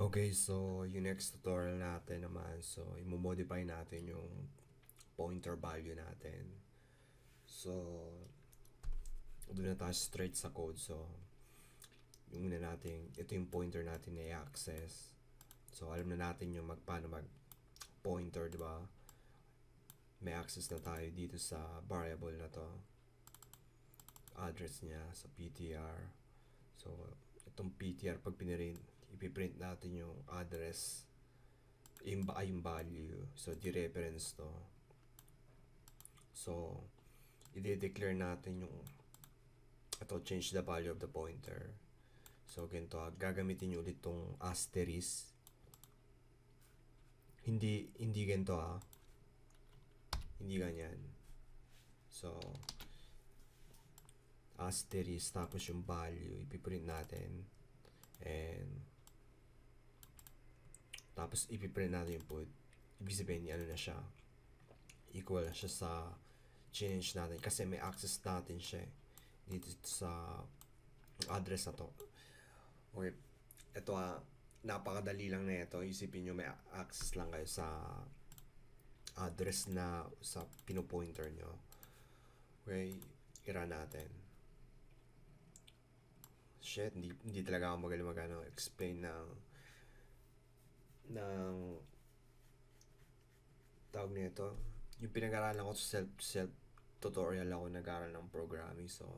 Okay, so yung next tutorial natin naman, so i-modify natin yung pointer value natin. So, doon na tayo straight sa code. So, yung una natin, ito yung pointer natin na i-access. So, alam na natin yung paano mag pointer, di ba? May access na tayo dito sa variable na to. Address niya sa PTR. So, itong PTR pag piniprint, ipiprint natin yung address, yung value. So, di-reference to. So, i-declare natin yung ito, change the value of the pointer. So, ganito, gagamitin nyo ulit tong asterisk. Hindi ganito hindi ganyan. So, asterisk, tapos yung value, ipiprint natin. And, tapos ipiprint natin yung put. Ibig sabihin, ano na siya, equal na siya sa change natin. Kasi may access natin siya dito sa address na to. Okay, ito napakadali lang na ito. Isipin nyo may access lang kayo sa address na sa pinopointer nyo. Okay, ira natin. Shit, hindi talaga ako magaling explain ng tawag nito. Yung pinag-aralan ko sa self tutorial ako nag-aral ng programming. So,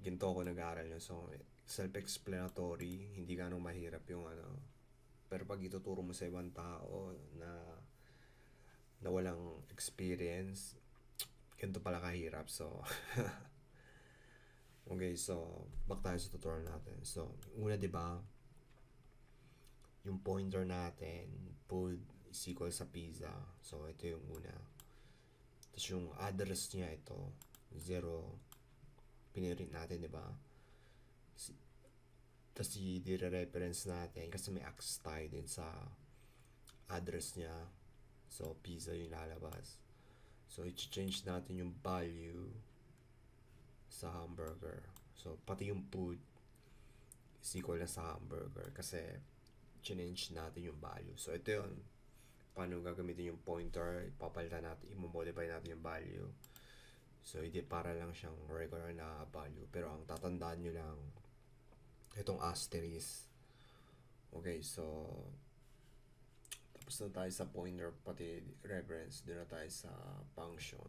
ginto ako nag-aral yun. So, self-explanatory, hindi ganong mahirap yung pero pag ituturo mo sa ibang tao na walang experience, ganito pala kahirap. So, okay, so back tayo sa tutorial natin. So, una, di ba, yung pointer natin, food is equal sa pizza. So, ito yung una. Tapos yung address niya ito, 0, piniprint natin, di ba? Tapos i-reference natin kasi may access tayo din sa address niya. So, pizza yung lalabas. So, i-change natin yung value sa hamburger. So, pati yung food is equal na sa hamburger kasi change natin yung value. So, ito yun. Paano gagamitin yung pointer, papalitan natin, i-modify natin yung value. So, hindi para lang siyang regular na value. Pero ang tatandaan nyo lang, itong asterisk. Okay, so tapos na tayo sa pointer, pati reference, doon na tayo sa function.